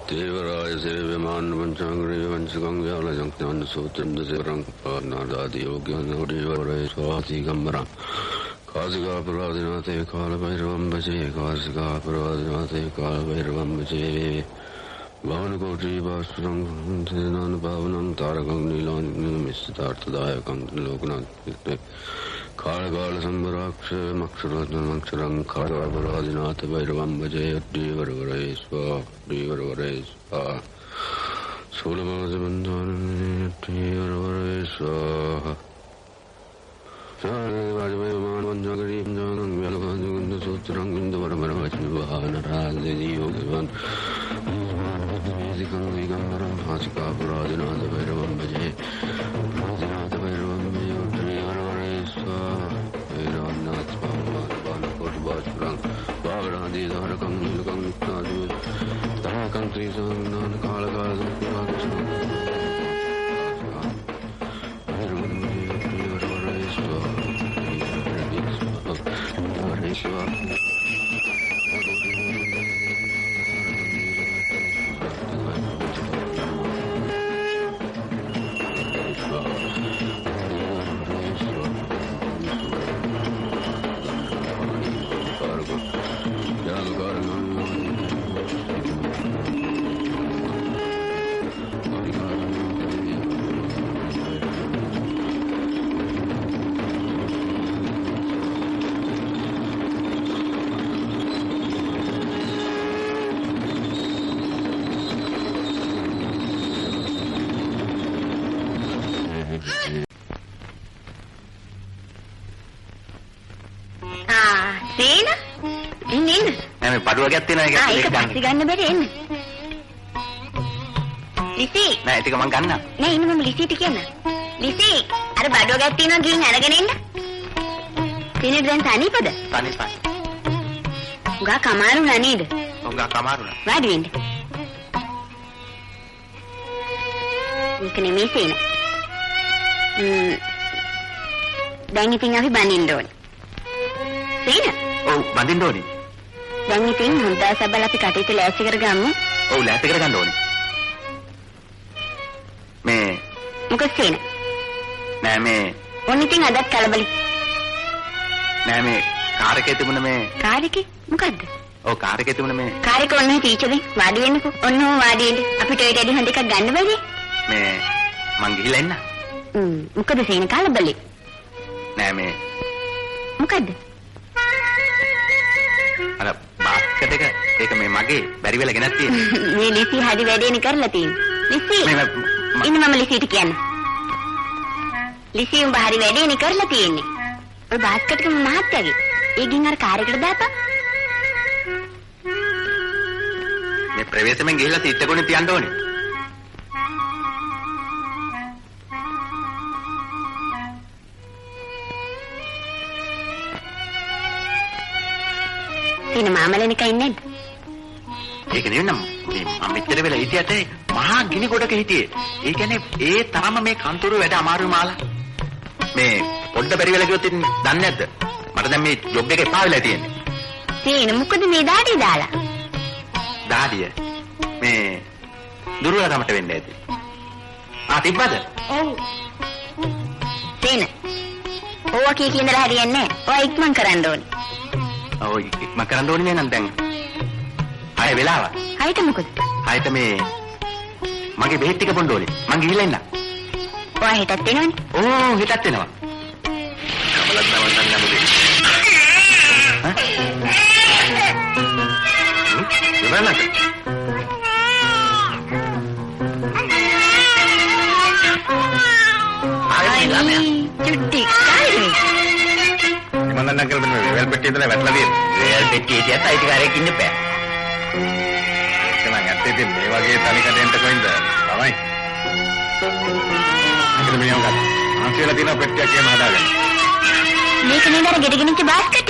Devaraja Seviman Vanchangri Vanchagangala Janknan Sutram Zerang Padnadadi Yoganodivare Swati Gambara Kasika Paradinate Kalabhairam Baje Kasika Paradinate Kalabhairam Baje Vanakoti Bastram Tenan Bhavanam Tarakam Nilan Mistartadayakam Lokanath Kalagala Sambaraksha Maksharathan Maksharang Kala Paradinate Bhairavam Baje Devaravaresva Devaravaresva Sulamazamandana Devaravaresva Vajavayaman Vanjagari Janang Vyalakandaganda Sutrang Vindavaramaravatmi Vahanarali Yogavan Vedikam Vigambaram Hasika Paradinata Bhairavam Baje Paradinata Bhairavam Baje Devaravaresva Bhairanath Bhavana Kotbashprang Bhavaradi Dharakam Nilakam Nitadu Dharakam Trisang Nan Kalakala Dharakam Paduagat තියෙනවා ඒක පස්සේ ගන්න බැරි එන්න. ලිසි නෑ ඒක මං ගන්නම්. නෑ ඉන්න මම ලිසිට කියන්න. ලිසි අර බඩුවගත් තියෙනවා ගිහින් අරගෙන එන්න. සීනේ දැන් තනිපද? තනිපයි. උගා කමාරුණා නේද? උගා කමාරුණා. වාඩි වෙන්න. මේක නෙමෙයි සීන. දැන් ඉතින් අපි බඳින්න ඕනේ. සීන? ඔව් බඳින්න ඕනේ. දැන් ඉතින් හොඳයි සබල අපි කටේට ලෑස්ති කරගමු. ඔව් ලෑස්ති කරගන්න ඕනේ. මේ මොකද සීන? නෑ මේ ඔන්න ඉතින් අදත් කලබලයි. නෑ මේ කාර් එකේ තිබුණ මේ කාර් එකේ මොකද්ද? ඔව් කාර් එකේ තිබුණ මේ කාර් එක ඔන්න ටීචර්ගෙන් වාඩි වෙන්නකෝ. ඔන්න වාඩි වෙන්න. අපිට ඒ ඩැඩි හොඳ එකක් ගන්න බැරි? මේ මං ගිහිල්ලා එන්න. මොකද සීන කලබලයි? නෑ මේ මොකද්ද? අර බාස්කට් එක ඒක මේ මගේ බැරි වෙලා ගෙනත් තියෙන්නේ. මේ ලිසි හරි වැඩේනේ කරලා තියෙන්නේ. ලිසි ඉන්න මම ලිසිට කියන්න. ලිසි උඹ හරි වැඩේනේ කරලා තියෙන්නේ. ඔය බාස්කට් එක මහත්තයාගේ. ඒකින් අර කාර් එකට දාපන්. මේ ප්‍රවේශමෙන් ගිහිල්ලා සීට් එක උනේ තියන්න ඕනේ. සීන මාමලෙනික ඉන්නේ. ඒක නෙවෙයි නම් මේ මම මෙච්චර වෙලා හිටියට මහා ගිනි ගොඩක හිටියේ. ඒ කියන්නේ ඒ තරම මේ කන්තරු වැඩ අමාරුයි මාලා. මේ පොඩ්ඩ බැරි වෙලා ගියොත් ඉතින් දන්නේ නැද්ද? මට දැන් මේ ජොබ් එක එපා වෙලා තියෙන්නේ. සීන මොකද මේ දාඩිය දාලා? දාඩිය මේ දුර්වලකමට වෙන්නේ ඇති. තිබ්බද? ඔව්. සීන ඕවා කියනදලා හරියන්නේ නැහැ. ඔය ඉක්මන් කරන්න ඕනේ. ඔව් ඉක්ම කරන්න ඕනේ නේද දැන්. ආයෙ වෙලාව. හයිත මොකද? හයිත මේ මගේ බෙහෙත් ටික බොන්න ඕනේ. මං ගිහිල්ලා එන්න. ඔය හෙටත් එනවනේ. ඕ හෙටත් එනවා. කවලත් නවත්තන්න නමුදේ. ඉවරනද? ආයෙ ළමයා. චුට්ටි කාරේ. මන්දන්න කියලා මේ වෙල් පෙට්ටිය ඉදලා වැටලා තියෙනවා. වෙල් පෙට්ටිය හිටියත් අයිතිකාරයෙක් ඉන්න බෑ. ඒක නම් ඇත්තටම මේ වගේ තනි කඩෙන්ට කොයින්ද? ළමයි. අකිල මිනිහම ගත්තා. ආන්සියලා තියෙන පෙට්ටියක් එහෙම හදාගන්න. මේක නේද අර ගෙඩගෙනිච්ච බාස්කට්.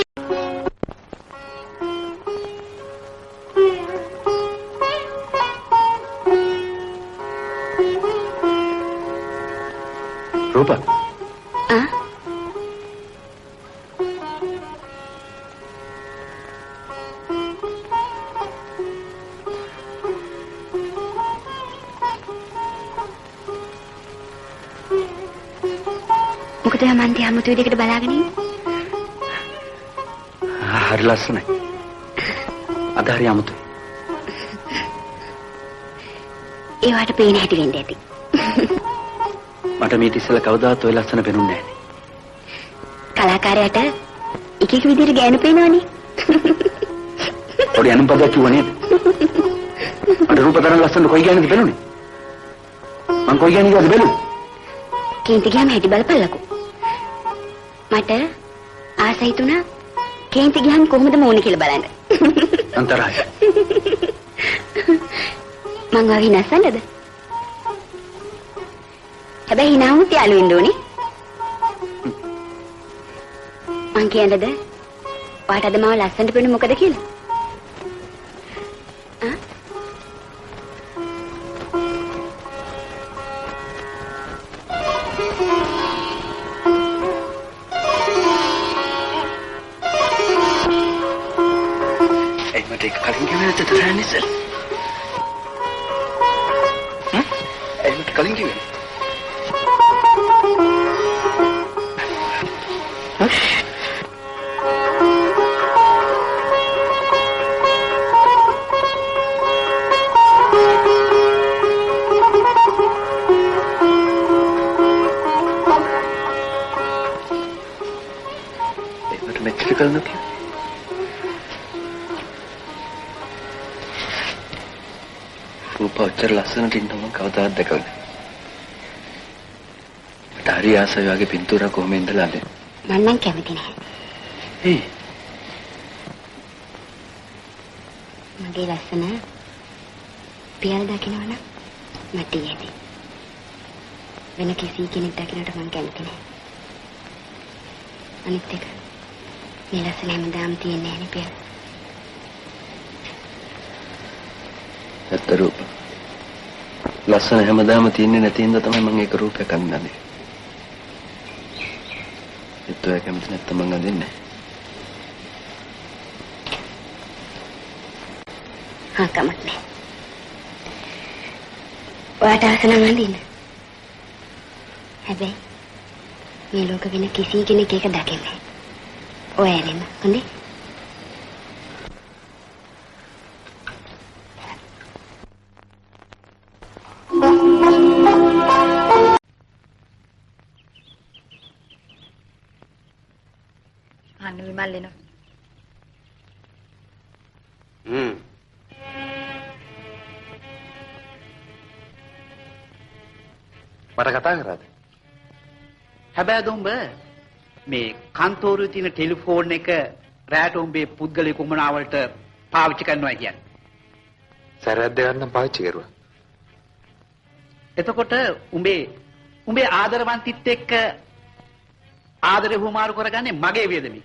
රූප. මොකද මන් දිහා අමුතු විදිහකට බලාගෙන ඉන්නේ? හරි ලස්සනයි. අද හරි අමුතුයි. ඒවට පේන හැටි වෙන්න ඇති. මට මේ ඉතිසල කවදාත් ඔය ලස්සන පෙනුන්නේ නැහැ. කලාකාරයාට එක එක විදිහට ගෑනු පේනවනේ. ඔඩි අනුපදයක් කිව්ව නේද? මට රූපතරන් ලස්සන කොයි ගෑනිද පෙනුනේ? මං කොයි ගෑනිද බැලුවේ? කේන්ති ගියාම හැටි බලපල්ලකෝ. මට ආසයි තුනා කේන්ති ගියාම කොහොමද මෝනේ කියලා බලන්න. අන්තරාය. මං වගේ නැසන්නද? හැබැයි hinaවුත් යාළු වෙන්න ඕනේ. මං කියන්නද? ඔයාට අද මාව ලස්සනට පෙනුනේ මොකද කියලා? රූපවචර ලස්සනට ඉන්නම කවදාවත් දැකලා නැහැ. මට හරි ආසයි වගේ පින්තූරක් කොහොම ඉඳලාද? මම නම් කැමති නැහැ. මගේ ලස්සන පියල් දකින්නවනම් මට ඊයේදී. වෙන කිසි කෙනෙක් දකින්නට මම කැමති නැහැ. අනිත් එක මේ ලස්සන හැමදාම තියෙන්නේ නැහැ නේ පියල්. ඇත්ත රූප. ලස්සන හැමදාම තියෙන්නේ නැති හින්දා තමයි මම ඒක රූපයක් අඳින්නේ. ඒත් ඔය කැමති නැත්නම් මම අඳින්නේ නැහැ. කමක් නැහැ. ඔයාට ආස නම් අඳින්න. හැබැයි මේ ලෝක වෙන කිසි කෙනෙක් ඒක දකින්නේ නැහැ. ඔය ඇරෙන්න හොඳේ? අන්න විමල් එනවා. මට කතා කරාද? හැබැයි දුඹ මේ කන්තෝරුවේ තියෙන ටෙලිෆෝන් එක රැට උඹේ පුද්ගලික කුමනාවලට පාවිච්චි කරනවා කියන්නේ. සරයක් දෙකක් නම් පාවිච්චි කරුවා. එතකොට උඹේ ආදරවන්තිත් එක්ක ආදරේ හුමාරු කරගන්නේ මගේ වේදමි.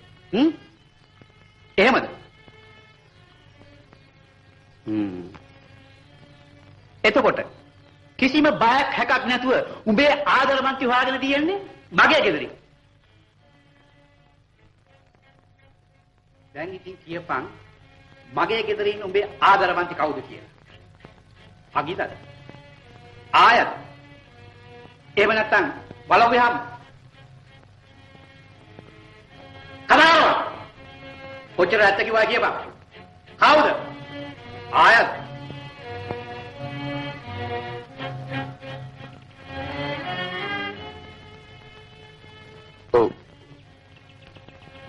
එහෙමද? එතකොට කිසිම බයක් හැකක් නැතුව උඹේ ආදරවන්ති හොයාගෙන තියන්නේ මගේ ගෙදරින්. දැන් ඉතින් කියපන් මගේ ගෙදරින් උඹේ ආදරවන්ති කවුද කියලා. අගිතද? ආයත්. එහෙම නැත්නම් බලවෙහම. කතාව. කොච්චර ඇත්ත කිව්වා කියපන්. කවුද? ආයත්.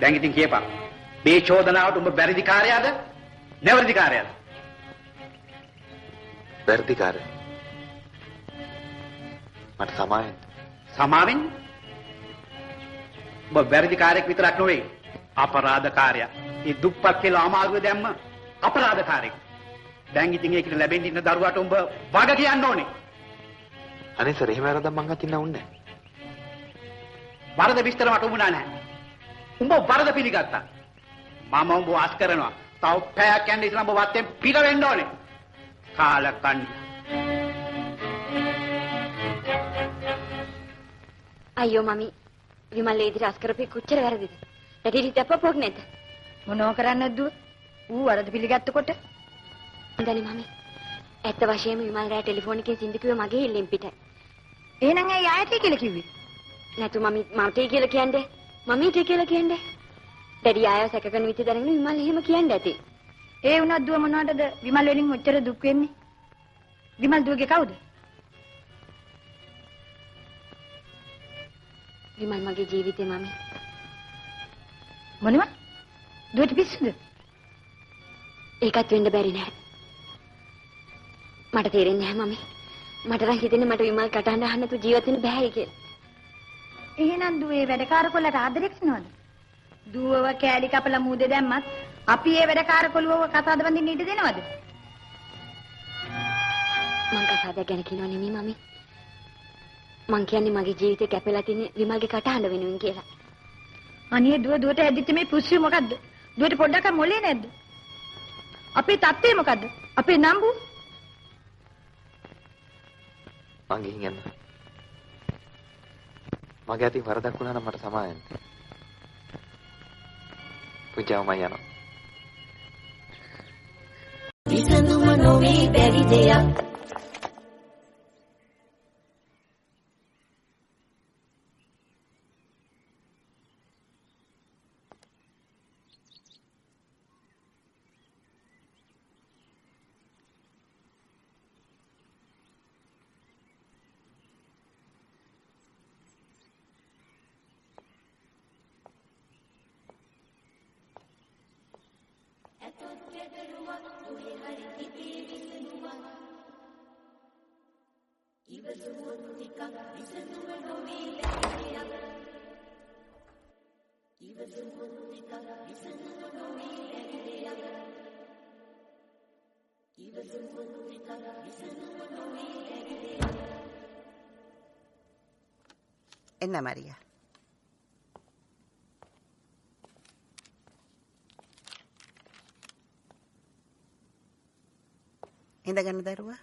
දැන් ඉතින් කියපන් මේ චෝදනාවට උඹ බැරිදිකාරයාද නැවැරදිකාරයාද? බැරිදිකාරය. මට සමාවෙන්න ඔබ බැරිදිකාරයෙක් විතරක් නෙවෙයි අපරාධකාරයා. මේ දුප්පත් කියලා අමාරුවේ දැම්ම අපරාධකාරයෙක්. දැන් ඉතින් ඒකට ලැබෙන්න ඉන්න දරුවාට උඹ වග කියන්න ඕනේ. අනේ සර් එහෙම වැරද්දක් මං අතින් නවුන්නේ නැහැ. වරද විස්තර මට උඹුණා නැහැ. උඹ වරද පිළිගත්තා. මම උඹ වාස් කරනවා. තව පැයක් යන්න ඉතින් උඹ වත්තෙන් පිට වෙන්න ඕනේ. කාලකන්ණි. අයියෝ මමි විමල් ඒ විදිහට අස්කරපේ කොච්චර වැරදිද? දැටිලි තපපොක් නේද? මොනව කරන්නද දුව? ඌ වරද පිළිගත්තකොට හොඳනේ මමි. ඇත්ත වශයෙන්ම විමල් රෑ ටෙලිෆෝන් එකේ සින්දු කිව්ව මගේ ඉල්ලෙන් පිට. එහෙනම් ඇයි ආයෙත් කියලා කිව්වේ? නැතු මමට කියලා කියන්නේ. මමීට කියලා කියන්නේ. දැඩි ආයව සැකකන විදිහ දැනගෙන විමල් එහෙම කියන්නේ ඇති. ඒ වුණත් දුව මොනවටද විමල් වලින් ඔච්චර දුක් වෙන්නේ? විමල් දුවගේ කවුද? විමල් මගේ ජීවිතේ මමී. මොනවා? දුවට පිස්සුද? ඒකත් වෙන්න බැරි නෑ. මට තේරෙන්නේ නෑ මමී. මට නම් හිතෙන්නේ මට විමල් කටහඬ අහන්න තු ජීවත් වෙන්න බෑ කියලා. එහෙනම් දුවේ වැඩකාරකොල්ලට ආදරේ කරනවද? දුවව කෑලි කපලා මූදේ දැම්මත් අපි ඒ වැඩකාරකොල්ලව කතාද බඳින්න ඉඩ දෙනවද? මං කතාද ගැන කියනව නෙමෙයි මමී. මං කියන්නේ මගේ ජීවිතේ කැපෙලා තියෙන විමල්ගේ කටහඬ වෙනුවෙන් කියලා. අනේ දුවට ඇදිච්ච මේ පුස්සු මොකද්ද? දුවට පොඩ්ඩක් මොලේ නැද්ද? අපේ තත්ත්වය මොකද්ද? අපේ නම්බු මං ගිහින් යන්න. මගේ අතින් වරදක් වුණා නම් මට සමාවෙන්න. පුජාව මම යනවා. විසඳුම නොවේ බැරි දෙයක්. Enna Maria. ඉඳගන්න දරුවා.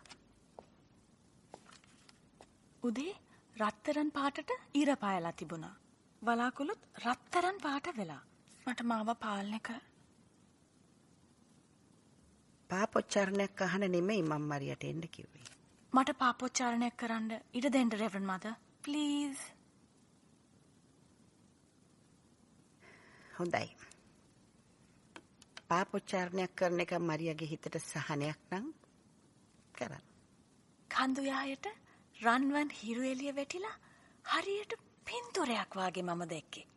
උදේ රත්තරන් පාටට ඉර පායලා තිබුණා. වලාකුළුත් රත්තරන් පාට වෙලා. මට මාව පාලනය කර. පාපොච්චාරණයක් අහන්න නෙමෙයි මම මරියට එන්න කිව්වේ. මට පාපොච්චාරණයක් කරන්න ඉඩ දෙන්න රෙවරන් මදර්. ප්ලීස්. හොඳයි. පාපොච්චාරණයක් කරන එක මරියගේ හිතට සහනයක් නම් කරන්න. කන්දු යායට රන්වන් හිරු එළිය වැටිලා හරියට පින්තූරයක් වාගේ මම දැක්කේ.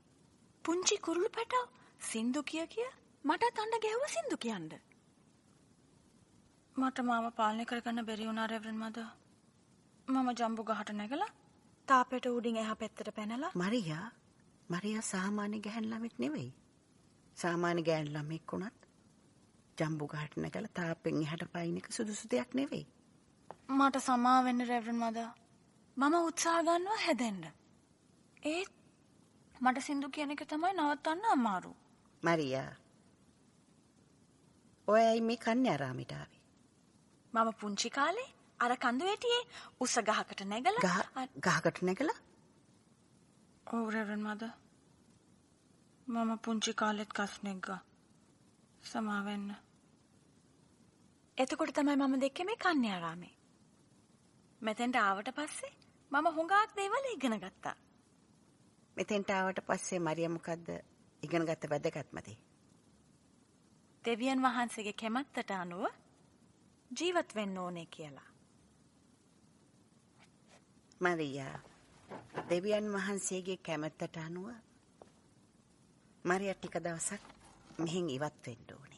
පුංචි කුරුළු පැටව සින්දු කිය මට තණ්ඩ ගැහුව සින්දු කියන්න. මට මාව පාලනය කරගන්න බැරි වුණා රෙවරන් මදර්. මම ජම්බු ගහට නැගලා තාපෙට උඩින් එහා පැත්තට පැනලා මරියා සාමාන්‍ය ගැහැණු ළමෙක් නෙවෙයි. සාමාන්‍ය ගැහැණු ළමෙක් වුණත් ජම්බු ගහට නැගලා තාපෙන් එහාට පයින් එක සුදුසු දෙයක් නෙවෙයි. මට සමා වෙන්න රෙවරන් මදර්. මම උත්සාහ ගන්නවා හැදෙන්න. ඒත් මට සින්දු කියන එක තමයි නවත්තන්න අමාරු. මරියා. ඔයයි මේ කන්‍යාරාමයට ආවේ. මම පුංචි කාලේ අර කඳු වැටියේ උස ගහකට නැගලා ගහකට නැගලා ඔව් රෙවරන් මදර්. මම පුංචි කාලෙත් ගස් නැග්ගා. සමා වෙන්න. එතකොට තමයි මම දැක්කේ මේ කන්‍යාරාමේ. මෙතෙන්ට ආවට පස්සේ මම හුඟක් දේවල් ඉගෙන ගත්තා. මෙතෙන්ට ආවට පස්සේ මරියා මොකද්ද ඉගෙන ගත්ත වැදගත්ම දේ? දෙවියන් වහන්සේගේ කැමැත්තට අනුව ජීවත් වෙන්න ඕනේ කියලා. මරියා දෙවියන් වහන්සේගේ කැමැත්තට අනුව මරියා ටික දවසක් මෙහෙන් ඉවත් වෙන්න ඕනේ.